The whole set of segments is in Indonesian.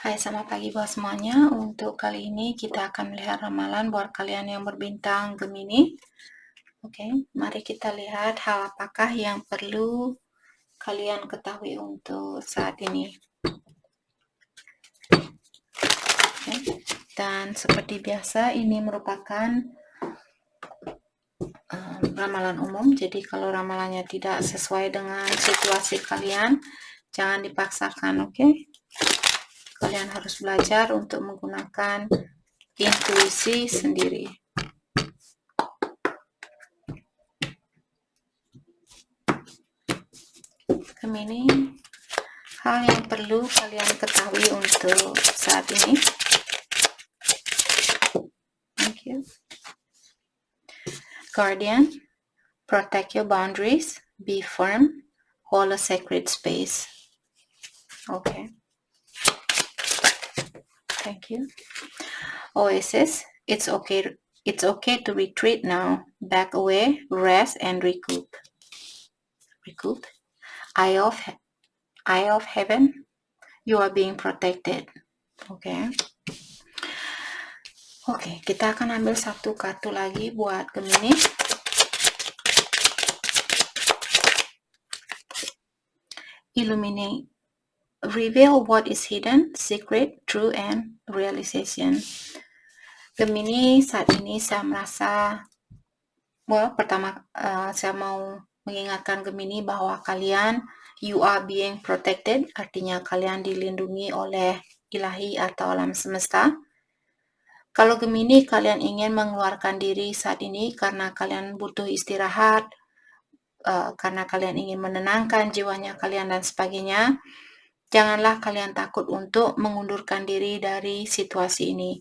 Hai, selamat pagi buat semuanya. Untuk kali ini kita akan melihat ramalan buat kalian yang berbintang Gemini. Oke, mari kita lihat hal apakah yang perlu kalian ketahui untuk saat ini. Oke. Dan seperti biasa, ini merupakan ramalan umum. Jadi kalau ramalannya tidak sesuai dengan situasi kalian, jangan dipaksakan, oke? Kalian harus belajar untuk menggunakan intuisi sendiri. Gemini, hal yang perlu kalian ketahui untuk saat ini. Thank you. Guardian, protect your boundaries, be firm, hold a sacred space. Okay. Thank you. Oasis, it's okay to retreat now. Back away, rest and recoup. Eye of heaven, you are being protected. Okay. Oke, kita akan ambil satu kartu lagi buat Gemini. Illuminate. Reveal what is hidden, secret, true, and realization. Gemini, saat ini saya merasa, pertama saya mau mengingatkan Gemini bahwa kalian, you are being protected, artinya kalian dilindungi oleh ilahi atau alam semesta. Kalau Gemini, kalian ingin mengeluarkan diri saat ini karena kalian butuh istirahat, karena kalian ingin menenangkan jiwanya kalian dan sebagainya, janganlah kalian takut untuk mengundurkan diri dari situasi ini.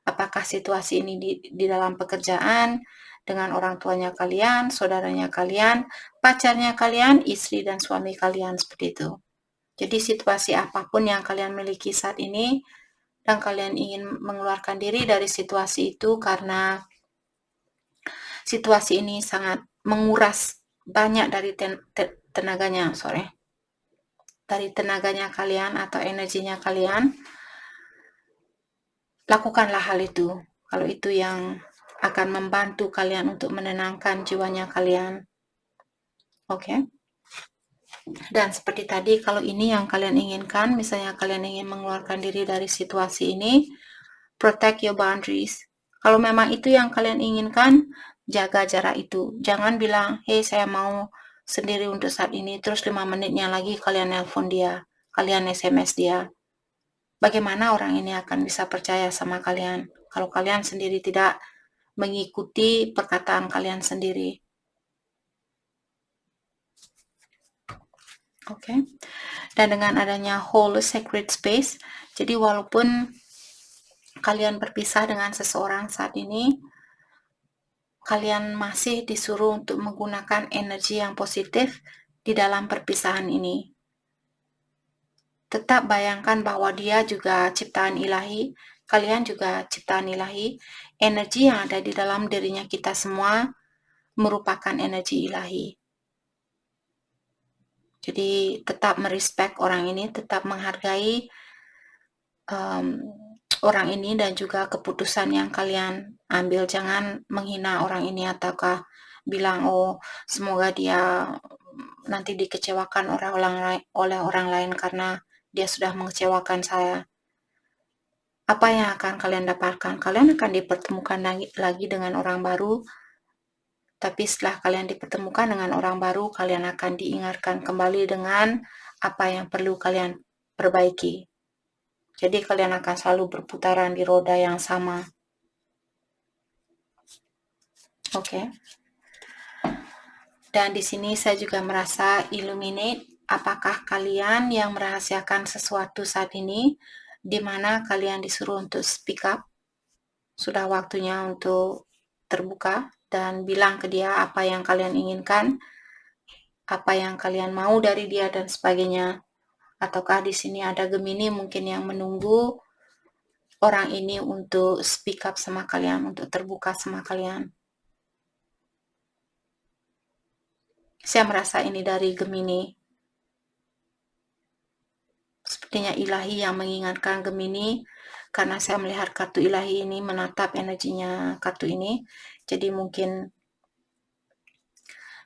Apakah situasi ini di dalam pekerjaan, dengan orang tuanya kalian, saudaranya kalian, pacarnya kalian, istri dan suami kalian, seperti itu. Jadi situasi apapun yang kalian miliki saat ini, dan kalian ingin mengeluarkan diri dari situasi itu karena situasi ini sangat menguras banyak dari tenaganya kalian atau energinya kalian, lakukanlah hal itu. Kalau itu yang akan membantu kalian untuk menenangkan jiwanya kalian. Oke. Dan seperti tadi, kalau ini yang kalian inginkan, misalnya kalian ingin mengeluarkan diri dari situasi ini, protect your boundaries. Kalau memang itu yang kalian inginkan, jaga jarak itu. Jangan bilang, hey saya mau sendiri untuk saat ini, terus 5 menitnya lagi kalian nelpon dia, kalian SMS dia. Bagaimana orang ini akan bisa percaya sama kalian kalau kalian sendiri tidak mengikuti perkataan kalian sendiri? Oke. Dan dengan adanya whole sacred space, jadi walaupun kalian berpisah dengan seseorang saat ini, kalian masih disuruh untuk menggunakan energi yang positif di dalam perpisahan ini. Tetap bayangkan bahwa dia juga ciptaan ilahi, kalian juga ciptaan ilahi. Energi yang ada di dalam dirinya kita semua merupakan energi ilahi. Jadi tetap merespek orang ini, tetap menghargai orang ini dan juga keputusan yang kalian ambil. Jangan menghina orang ini ataukah bilang, oh semoga dia nanti dikecewakan oleh orang lain karena dia sudah mengecewakan saya. Apa yang akan kalian dapatkan? Kalian akan dipertemukan lagi dengan orang baru, tapi setelah kalian dipertemukan dengan orang baru, kalian akan diingatkan kembali dengan apa yang perlu kalian perbaiki. Jadi kalian akan selalu berputaran di roda yang sama. Oke. Dan di sini saya juga merasa illuminate, apakah kalian yang merahasiakan sesuatu saat ini, di mana kalian disuruh untuk speak up, sudah waktunya untuk terbuka dan bilang ke dia apa yang kalian inginkan, apa yang kalian mau dari dia dan sebagainya. Ataukah di sini ada Gemini mungkin yang menunggu orang ini untuk speak up sama kalian, untuk terbuka sama kalian. Saya merasa ini dari Gemini. sepertinya ilahi yang mengingatkan Gemini, karena saya melihat kartu ilahi ini menatap energinya kartu ini. Jadi mungkin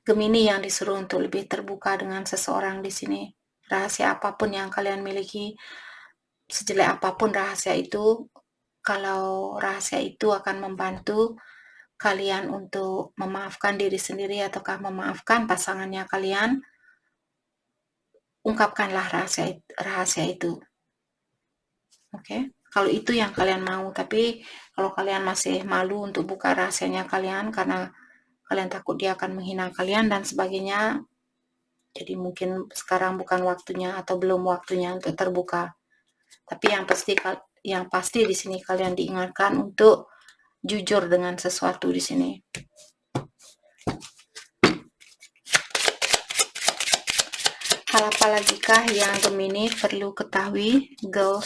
Gemini yang disuruh untuk lebih terbuka dengan seseorang di sini. Rahasia apapun yang kalian miliki, sejelek apapun rahasia itu, kalau rahasia itu akan membantu kalian untuk memaafkan diri sendiri ataukah memaafkan pasangannya kalian, ungkapkanlah rahasia itu. Oke, kalau itu yang kalian mau. Tapi kalau kalian masih malu untuk buka rahasianya kalian karena kalian takut dia akan menghina kalian dan sebagainya, jadi mungkin sekarang bukan waktunya atau belum waktunya untuk terbuka. Tapi yang pasti di sini kalian diingatkan untuk jujur dengan sesuatu di sini. Hal apa lagi kah yang Gemini perlu ketahui? Girl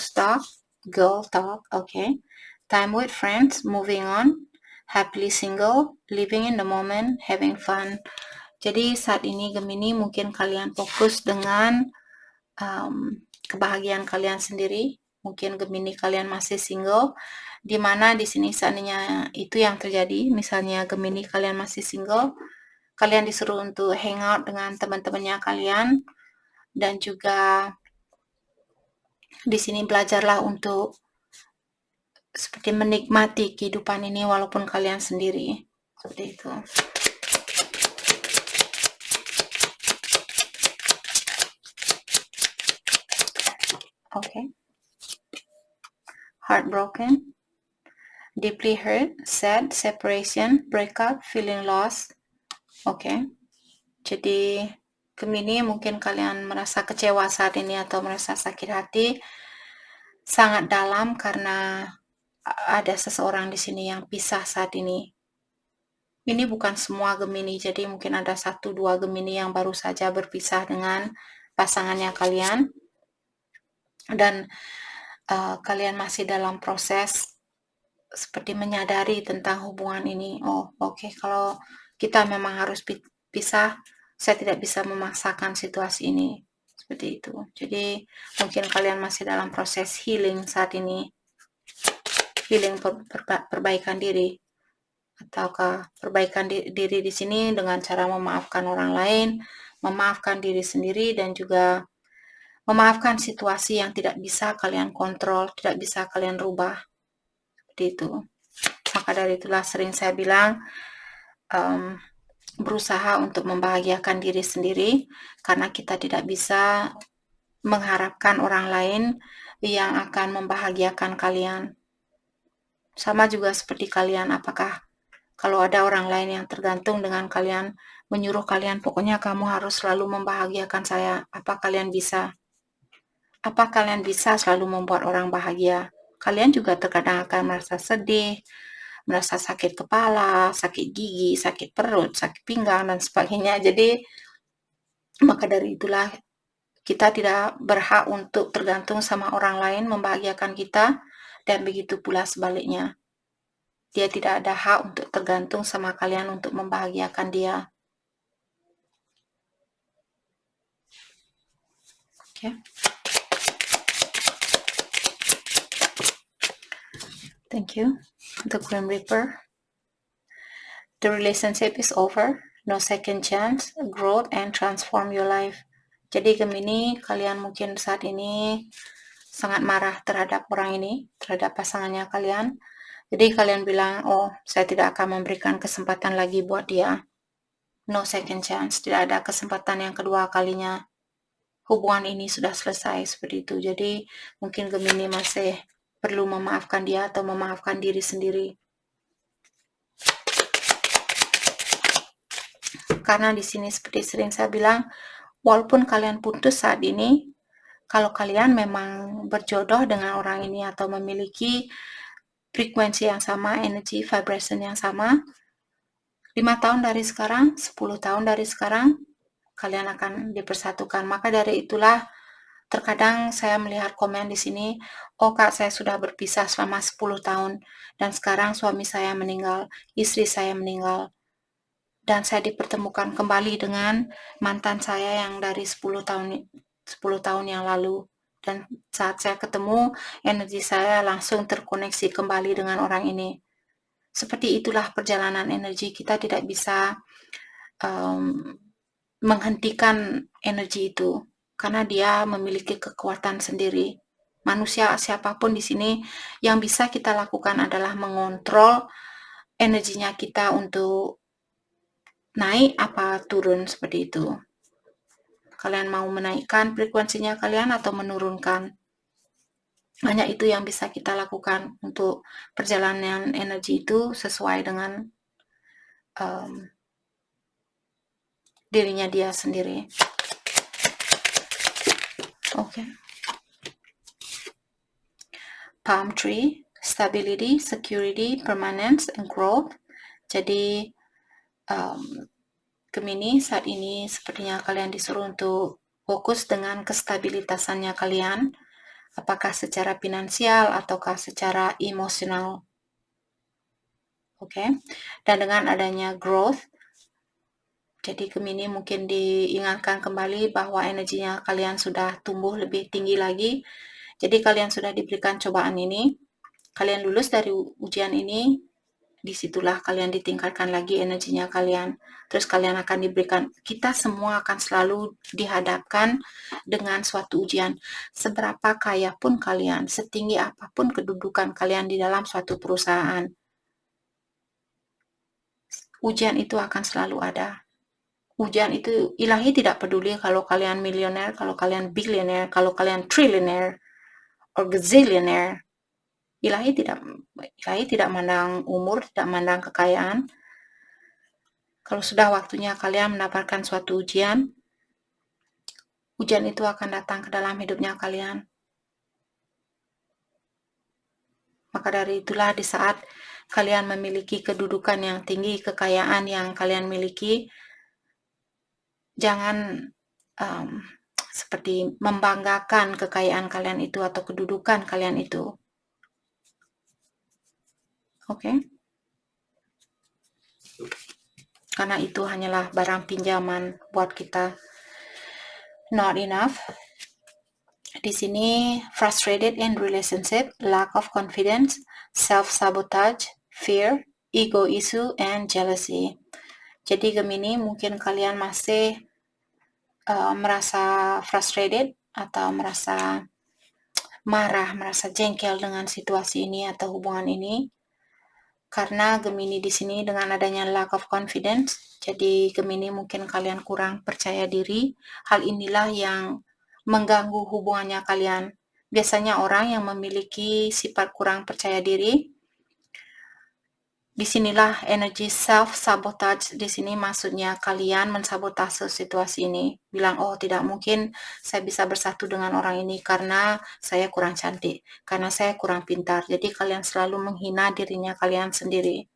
talk, okay. Time with friends, moving on, happily single, living in the moment, having fun. Jadi saat ini Gemini mungkin kalian fokus dengan kebahagiaan kalian sendiri. Mungkin Gemini kalian masih single, di mana di sini seandainya itu yang terjadi, misalnya Gemini kalian masih single, kalian disuruh untuk hangout dengan teman-temannya kalian, dan juga di sini belajarlah untuk seperti menikmati kehidupan ini walaupun kalian sendiri, seperti itu. Okay. Heartbroken, deeply hurt, sad, separation, breakup, feeling lost. Okay. Jadi Gemini mungkin kalian merasa kecewa saat ini atau merasa sakit hati sangat dalam karena ada seseorang di sini yang pisah saat ini. Ini bukan semua Gemini, jadi mungkin ada 1-2 Gemini yang baru saja berpisah dengan pasangannya kalian. Dan kalian masih dalam proses seperti menyadari tentang hubungan ini. Oh, oke, kalau kita memang harus pisah, saya tidak bisa memaksakan situasi ini. Seperti itu. Jadi mungkin kalian masih dalam proses healing saat ini. Healing perbaikan diri. Ataukah perbaikan diri di sini dengan cara memaafkan orang lain, memaafkan diri sendiri, dan juga memaafkan situasi yang tidak bisa kalian kontrol, tidak bisa kalian rubah. Seperti itu. Maka dari itulah sering saya bilang, berusaha untuk membahagiakan diri sendiri, karena kita tidak bisa mengharapkan orang lain yang akan membahagiakan kalian. Sama juga seperti kalian, apakah kalau ada orang lain yang tergantung dengan kalian, menyuruh kalian, pokoknya kamu harus selalu membahagiakan saya, apa kalian bisa? Apa kalian bisa selalu membuat orang bahagia? Kalian juga terkadang akan merasa sedih, merasa sakit kepala, sakit gigi, sakit perut, sakit pinggang, dan sebagainya. Jadi, maka dari itulah kita tidak berhak untuk tergantung sama orang lain membahagiakan kita, dan begitu pula sebaliknya. Dia tidak ada hak untuk tergantung sama kalian untuk membahagiakan dia. Okay. Thank you. The Grim Reaper. The relationship is over. No second chance. Growth and transform your life. Jadi Gemini, kalian mungkin saat ini sangat marah terhadap orang ini, terhadap pasangannya kalian. Jadi kalian bilang, oh, saya tidak akan memberikan kesempatan lagi buat dia. No second chance. Tidak ada kesempatan yang kedua kalinya. Hubungan ini sudah selesai seperti itu. Jadi mungkin Gemini masih perlu memaafkan dia atau memaafkan diri sendiri. Karena di sini seperti sering saya bilang, walaupun kalian putus saat ini, kalau kalian memang berjodoh dengan orang ini atau memiliki frekuensi yang sama, energi, vibration yang sama, 5 tahun dari sekarang, 10 tahun dari sekarang, kalian akan dipersatukan. Maka dari itulah terkadang saya melihat komen di sini, oh Kak, saya sudah berpisah selama 10 tahun dan sekarang suami saya meninggal, istri saya meninggal. Dan saya dipertemukan kembali dengan mantan saya yang dari 10 tahun yang lalu. Dan saat saya ketemu, energi saya langsung terkoneksi kembali dengan orang ini. Seperti itulah perjalanan energi. Kita tidak bisa menghentikan energi itu karena dia memiliki kekuatan sendiri. Manusia siapapun di sini yang bisa kita lakukan adalah mengontrol energinya kita untuk naik apa turun seperti itu. Kalian mau menaikkan frekuensinya kalian atau menurunkan. Hanya itu yang bisa kita lakukan untuk perjalanan energi itu sesuai dengan dirinya dia sendiri. Oke. Palm tree, stability, security, permanence, and growth. Jadi Gemini saat ini sepertinya kalian disuruh untuk fokus dengan kestabilitasannya kalian, apakah secara finansial ataukah secara emosional. Oke. Dan dengan adanya growth, jadi Gemini mungkin diingatkan kembali bahwa energinya kalian sudah tumbuh lebih tinggi lagi. Jadi kalian sudah diberikan cobaan ini, kalian lulus dari ujian ini, disitulah kalian ditingkatkan lagi energinya kalian. Terus kalian akan diberikan, kita semua akan selalu dihadapkan dengan suatu ujian. Seberapa kaya pun kalian, setinggi apapun kedudukan kalian di dalam suatu perusahaan, ujian itu akan selalu ada. Ujian itu ilahi tidak peduli kalau kalian milioner, kalau kalian billionaire, kalau kalian trillionaire, or gazillionaire. Ilahi tidak mandang umur, tidak mandang kekayaan. Kalau sudah waktunya kalian mendapatkan suatu ujian, ujian itu akan datang ke dalam hidupnya kalian. Maka dari itulah di saat kalian memiliki kedudukan yang tinggi, kekayaan yang kalian miliki, jangan seperti membanggakan kekayaan kalian itu atau kedudukan kalian itu. Oke? Karena itu hanyalah barang pinjaman buat kita. Not enough. Di sini frustrated in relationship, lack of confidence, self-sabotage, fear, ego issue, and jealousy. Jadi Gemini mungkin kalian masih merasa frustrated atau merasa marah, merasa jengkel dengan situasi ini atau hubungan ini. Karena Gemini di sini dengan adanya lack of confidence, jadi Gemini mungkin kalian kurang percaya diri. Hal inilah yang mengganggu hubungannya kalian. Biasanya orang yang memiliki sifat kurang percaya diri, disinilah energi self-sabotage. Di sini maksudnya kalian mensabotase situasi ini. Bilang, oh tidak mungkin saya bisa bersatu dengan orang ini karena saya kurang cantik, karena saya kurang pintar. Jadi kalian selalu menghina dirinya kalian sendiri.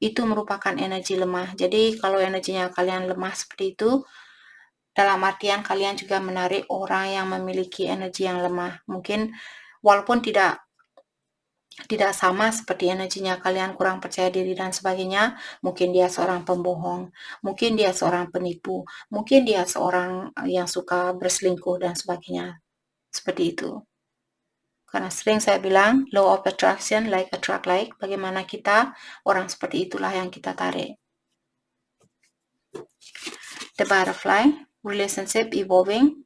Itu merupakan energi lemah. Jadi kalau energinya kalian lemah seperti itu, dalam artian kalian juga menarik orang yang memiliki energi yang lemah. Mungkin walaupun tidak sama seperti energinya kalian kurang percaya diri dan sebagainya, mungkin dia seorang pembohong, mungkin dia seorang penipu, mungkin dia seorang yang suka berselingkuh dan sebagainya. Seperti itu. Karena sering saya bilang, law of attraction, like attract like, bagaimana kita, orang seperti itulah yang kita tarik. The butterfly, relationship evolving.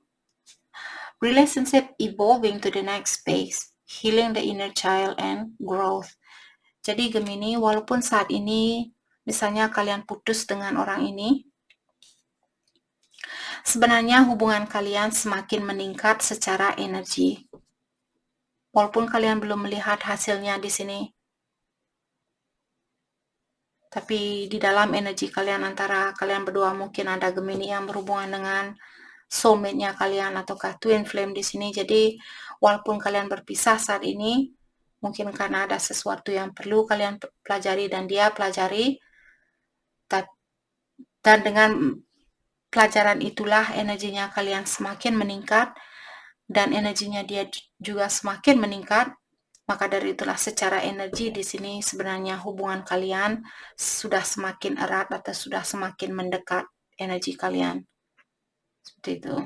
Relationship evolving to the next phase, healing the inner child and growth. Jadi Gemini, walaupun saat ini misalnya kalian putus dengan orang ini, sebenarnya hubungan kalian semakin meningkat secara energi. Walaupun kalian belum melihat hasilnya di sini. Tapi di dalam energi kalian antara kalian berdua mungkin ada Gemini yang berhubungan dengan soulmate-nya kalian ataukah twin flame di sini. Jadi walaupun kalian berpisah saat ini, mungkin karena ada sesuatu yang perlu kalian pelajari dan dia pelajari, dan dengan pelajaran itulah energinya kalian semakin meningkat dan energinya dia juga semakin meningkat. Maka dari itulah secara energi di sini sebenarnya hubungan kalian sudah semakin erat atau sudah semakin mendekat energi kalian. Seperti itu.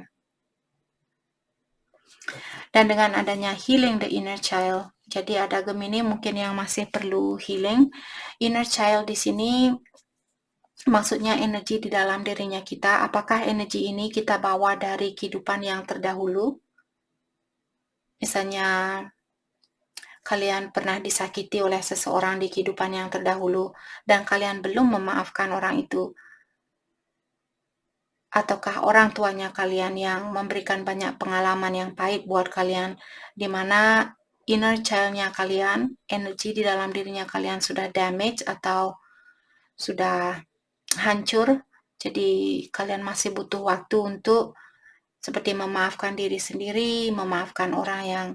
Dan dengan adanya healing the inner child, jadi ada Gemini mungkin yang masih perlu healing. Inner child di sini maksudnya energi di dalam dirinya kita. Apakah energi ini kita bawa dari kehidupan yang terdahulu? Misalnya kalian pernah disakiti oleh seseorang di kehidupan yang terdahulu dan kalian belum memaafkan orang itu. Ataukah orang tuanya kalian yang memberikan banyak pengalaman yang pahit buat kalian, di mana inner child-nya kalian, energi di dalam dirinya kalian sudah damage atau sudah hancur, jadi kalian masih butuh waktu untuk seperti memaafkan diri sendiri, memaafkan orang yang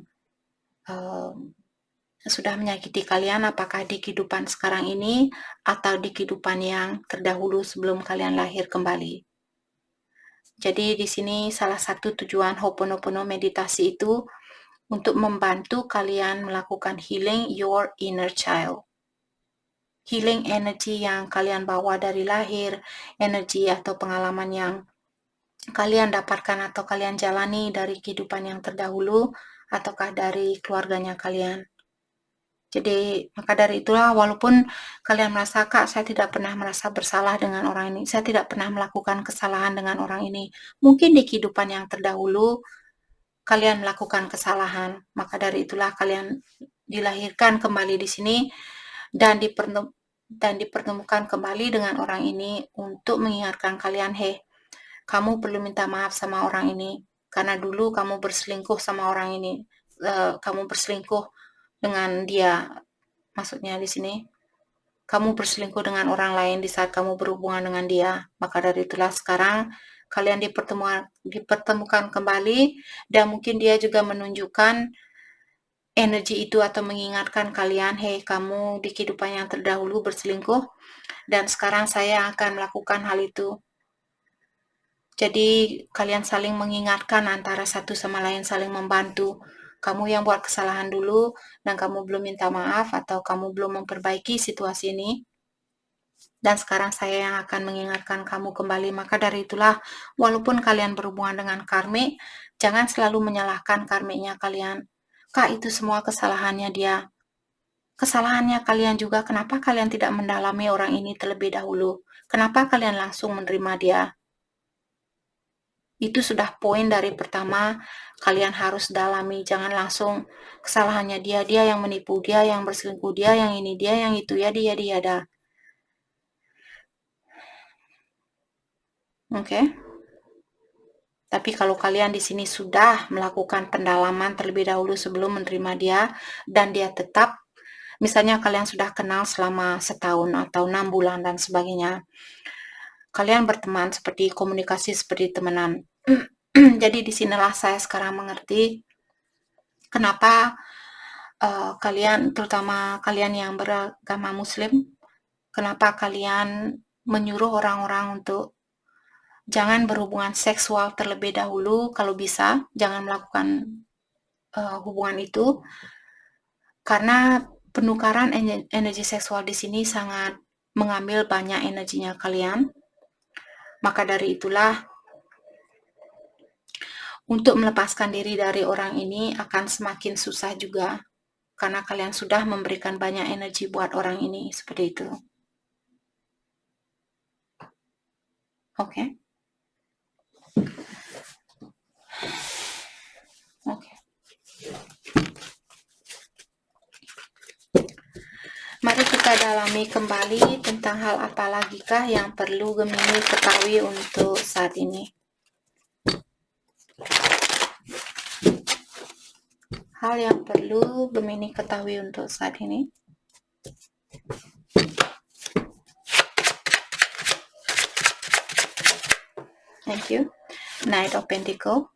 sudah menyakiti kalian, apakah di kehidupan sekarang ini atau di kehidupan yang terdahulu sebelum kalian lahir kembali. Jadi di sini salah satu tujuan Ho'oponopono meditasi itu untuk membantu kalian melakukan healing your inner child. Healing energi yang kalian bawa dari lahir, energi atau pengalaman yang kalian dapatkan atau kalian jalani dari kehidupan yang terdahulu ataukah dari keluarganya kalian. Jadi maka dari itulah walaupun kalian merasa, Kak, saya tidak pernah merasa bersalah dengan orang ini, saya tidak pernah melakukan kesalahan dengan orang ini. Mungkin di kehidupan yang terdahulu kalian melakukan kesalahan, maka dari itulah kalian dilahirkan kembali di sini dan dipertemukan kembali dengan orang ini untuk mengingatkan kalian, hei, kamu perlu minta maaf sama orang ini karena dulu kamu berselingkuh sama orang ini, kamu berselingkuh dengan dia. Maksudnya di sini kamu berselingkuh dengan orang lain di saat kamu berhubungan dengan dia. Maka dari itulah sekarang kalian dipertemukan kembali dan mungkin dia juga menunjukkan energi itu atau mengingatkan kalian, hei, kamu di kehidupan yang terdahulu berselingkuh dan sekarang saya akan melakukan hal itu. Jadi kalian saling mengingatkan antara satu sama lain, saling membantu. Kamu yang buat kesalahan dulu dan kamu belum minta maaf atau kamu belum memperbaiki situasi ini. Dan sekarang saya yang akan mengingatkan kamu kembali. Maka dari itulah, walaupun kalian berhubungan dengan karmik, jangan selalu menyalahkan karmiknya kalian. Kak, itu semua kesalahannya dia. Kesalahannya kalian juga, kenapa kalian tidak mendalami orang ini terlebih dahulu? Kenapa kalian langsung menerima dia? Itu sudah poin dari pertama, kalian harus dalami, jangan langsung kesalahannya dia yang menipu, dia yang berselingkuh, dia yang ini, dia yang itu, ya dia dah. Oke. Tapi kalau kalian di sini sudah melakukan pendalaman terlebih dahulu sebelum menerima dia dan dia tetap, misalnya kalian sudah kenal selama setahun atau 6 bulan dan sebagainya, kalian berteman seperti komunikasi seperti temenan. Jadi disinilah saya sekarang mengerti kenapa kalian, terutama kalian yang beragama Muslim, kenapa kalian menyuruh orang-orang untuk jangan berhubungan seksual terlebih dahulu, kalau bisa jangan melakukan hubungan itu, karena penukaran energi seksual di sini sangat mengambil banyak energinya kalian. Maka dari itulah, untuk melepaskan diri dari orang ini akan semakin susah juga, karena kalian sudah memberikan banyak energi buat orang ini, seperti itu. Oke. Oke. Mari kita dalami kembali tentang hal apa lagikah yang perlu Gemini ketahui untuk saat ini. Hal yang perlu Gemini ketahui untuk saat ini. Thank you. Knight of Pentacles.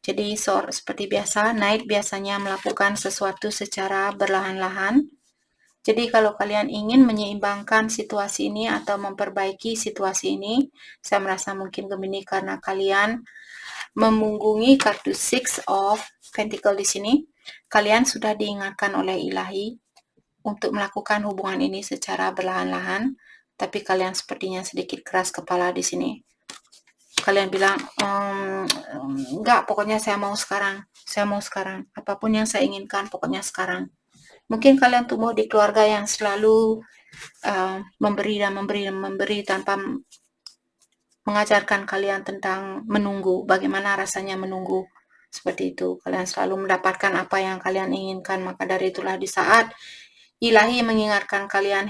Jadi seperti biasa, Knight biasanya melakukan sesuatu secara berlahan-lahan. Jadi kalau kalian ingin menyeimbangkan situasi ini atau memperbaiki situasi ini, saya merasa mungkin Gemini karena kalian memunggungi kartu Six of Pentacles di sini, kalian sudah diingatkan oleh Ilahi untuk melakukan hubungan ini secara berlahan-lahan, tapi kalian sepertinya sedikit keras kepala di sini. kalian bilang, enggak, pokoknya saya mau sekarang, apapun yang saya inginkan, pokoknya sekarang. Mungkin kalian tumbuh di keluarga yang selalu memberi tanpa mengajarkan kalian tentang menunggu, bagaimana rasanya menunggu. Seperti itu, kalian selalu mendapatkan apa yang kalian inginkan, maka dari itulah di saat ilahi mengingatkan kalian,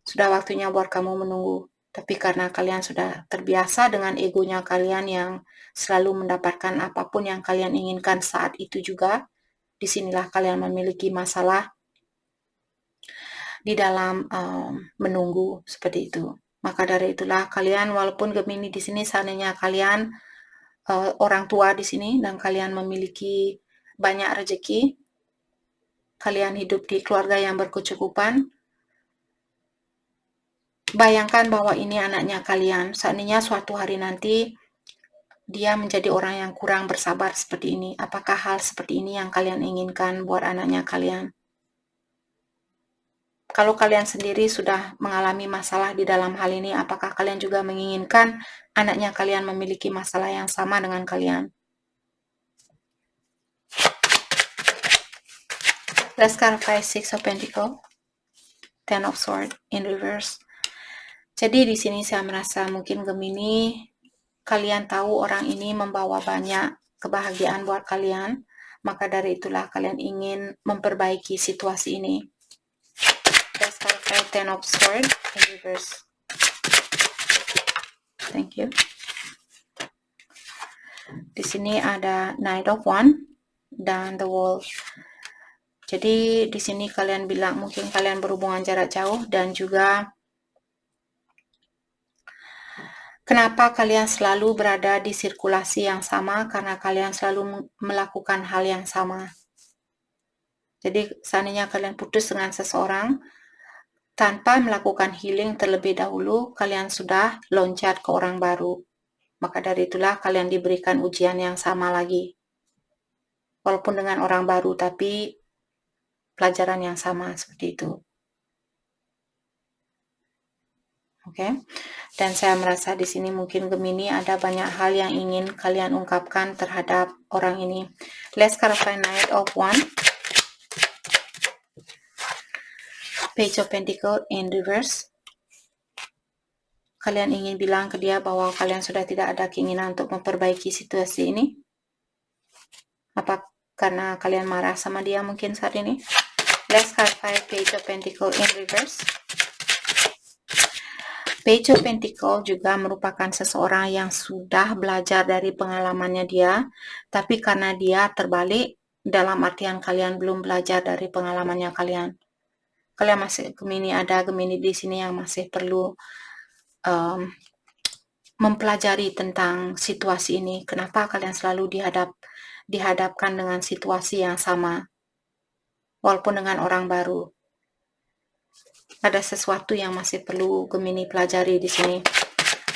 sudah waktunya buat kamu menunggu. Tapi karena kalian sudah terbiasa dengan egonya kalian yang selalu mendapatkan apapun yang kalian inginkan saat itu juga, disinilah kalian memiliki masalah di dalam menunggu, seperti itu. Maka dari itulah kalian, walaupun Gemini di sini seandainya kalian orang tua di sini dan kalian memiliki banyak rezeki, kalian hidup di keluarga yang berkecukupan, bayangkan bahwa ini anaknya kalian. Seandainya suatu hari nanti dia menjadi orang yang kurang bersabar seperti ini, apakah hal seperti ini yang kalian inginkan buat anaknya kalian? Kalau kalian sendiri sudah mengalami masalah di dalam hal ini, apakah kalian juga menginginkan anaknya kalian memiliki masalah yang sama dengan kalian? Let's clarify Six of Pentacles, Ten of Swords in reverse. Jadi di sini saya merasa mungkin Gemini, kalian tahu orang ini membawa banyak kebahagiaan buat kalian, maka dari itulah kalian ingin memperbaiki situasi ini. Let's clarify Ten of Swords in reverse. Thank you. Di sini ada Knight of Wands dan The Wolf. Jadi di sini kalian bilang mungkin kalian berhubungan jarak jauh, dan juga kenapa kalian selalu berada di sirkulasi yang sama? Karena kalian selalu melakukan hal yang sama. Jadi seandainya kalian putus dengan seseorang, tanpa melakukan healing terlebih dahulu, kalian sudah loncat ke orang baru. Maka dari itulah kalian diberikan ujian yang sama lagi. Walaupun dengan orang baru, tapi pelajaran yang sama seperti itu. Oke. Dan saya merasa di sini mungkin Gemini ada banyak hal yang ingin kalian ungkapkan terhadap orang ini. Let's clarify Knight of Wands, Page of Pentacles in reverse. Kalian ingin bilang ke dia bahwa kalian sudah tidak ada keinginan untuk memperbaiki situasi ini? Apa karena kalian marah sama dia mungkin saat ini? Let's clarify Page of Pentacles in reverse. Page of Pentacles juga merupakan seseorang yang sudah belajar dari pengalamannya dia, tapi karena dia terbalik, dalam artian kalian belum belajar dari pengalamannya kalian. Kalian masih Gemini, ada Gemini di sini yang masih perlu mempelajari tentang situasi ini. Kenapa kalian selalu dihadapkan dengan situasi yang sama, walaupun dengan orang baru? Ada sesuatu yang masih perlu Gemini pelajari di sini.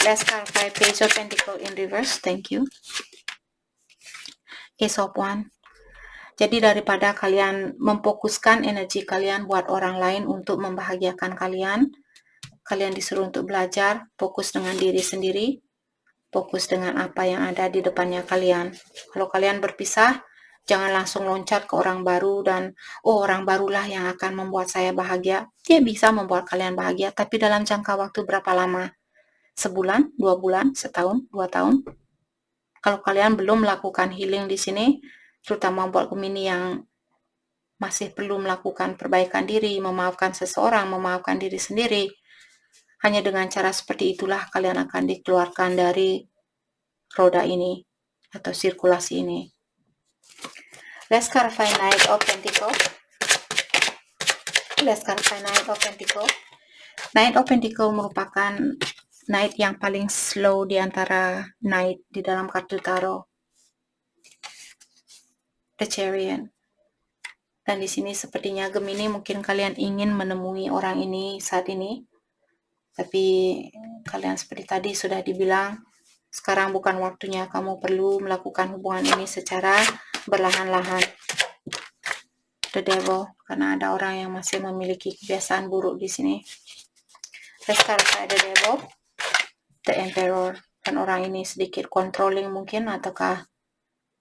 Let's clarify Page of Pentacles in reverse. Thank you. Ace of Wands. Jadi daripada kalian memfokuskan energi kalian buat orang lain untuk membahagiakan kalian, kalian disuruh untuk belajar, fokus dengan diri sendiri, fokus dengan apa yang ada di depannya kalian. Kalau kalian berpisah, jangan langsung loncat ke orang baru dan, orang barulah yang akan membuat saya bahagia. Dia bisa membuat kalian bahagia, tapi dalam jangka waktu berapa lama? Sebulan, 2 bulan, setahun, 2 tahun? Kalau kalian belum melakukan healing di sini, terutama buat Gemini yang masih perlu melakukan perbaikan diri, memaafkan seseorang, memaafkan diri sendiri, hanya dengan cara seperti itulah kalian akan dikeluarkan dari roda ini atau sirkulasi ini. Let's clarify Knight of Pentacles. Let's clarify Knight of Pentacles. Knight of Pentacles merupakan Knight yang paling slow di antara Knight di dalam kartu tarot. The Chariot. Dan di sini sepertinya Gemini mungkin kalian ingin menemui orang ini saat ini, tapi kalian seperti tadi sudah dibilang, sekarang bukan waktunya, kamu perlu melakukan hubungan ini secara berlahan-lahan. The Devil, karena ada orang yang masih memiliki kebiasaan buruk di sini. Let's clarify the Devil, the Emperor. dan orang ini sedikit controlling mungkin, ataukah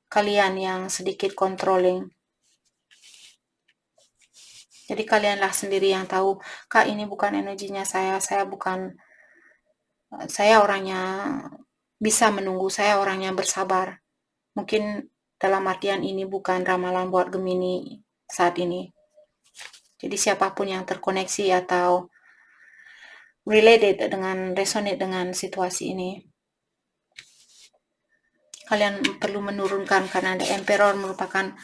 kalian yang sedikit controlling. Jadi kalianlah sendiri yang tahu, Kak, ini bukan energinya saya orangnya bisa menunggu, saya orangnya bersabar. Mungkin dalam artian ini bukan ramalan buat Gemini saat ini. Jadi siapapun yang terkoneksi atau related dengan, resonate dengan situasi ini, kalian perlu menurunkan, karena The Emperor merupakan,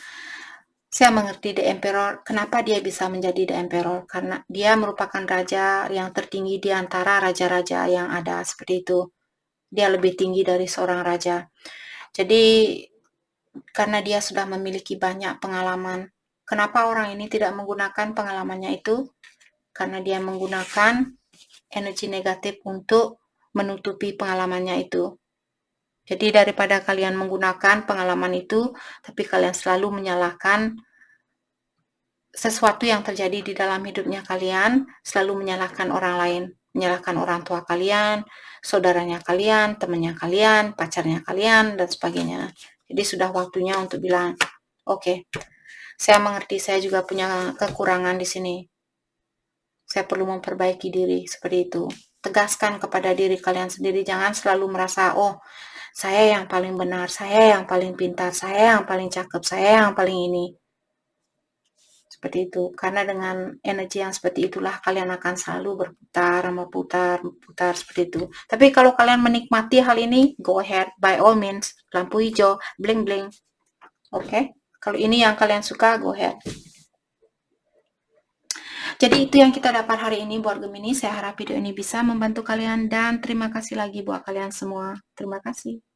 saya mengerti The Emperor, kenapa dia bisa menjadi The Emperor, karena dia merupakan raja yang tertinggi di antara raja-raja yang ada, seperti itu. Dia lebih tinggi dari seorang raja. Jadi karena dia sudah memiliki banyak pengalaman. Kenapa orang ini tidak menggunakan pengalamannya itu? Karena dia menggunakan energi negatif untuk menutupi pengalamannya itu. Jadi daripada kalian menggunakan pengalaman itu, tapi kalian selalu menyalahkan sesuatu yang terjadi di dalam hidupnya kalian, selalu menyalahkan orang lain, menyalahkan orang tua kalian, saudaranya kalian, temannya kalian, pacarnya kalian, dan sebagainya. Jadi sudah waktunya untuk bilang, oke, saya mengerti, saya juga punya kekurangan di sini. Saya perlu memperbaiki diri, seperti itu. Tegaskan kepada diri kalian sendiri, jangan selalu merasa, oh, saya yang paling benar, saya yang paling pintar, saya yang paling cakep, saya yang paling ini. Seperti itu. Karena dengan energi yang seperti itulah kalian akan selalu berputar seperti itu. Tapi kalau kalian menikmati hal ini, go ahead, by all means. Lampu hijau, bling-bling. Oke? Kalau ini yang kalian suka, go ahead. Jadi itu yang kita dapat hari ini buat Gemini. Saya harap video ini bisa membantu kalian, dan terima kasih lagi buat kalian semua. Terima kasih.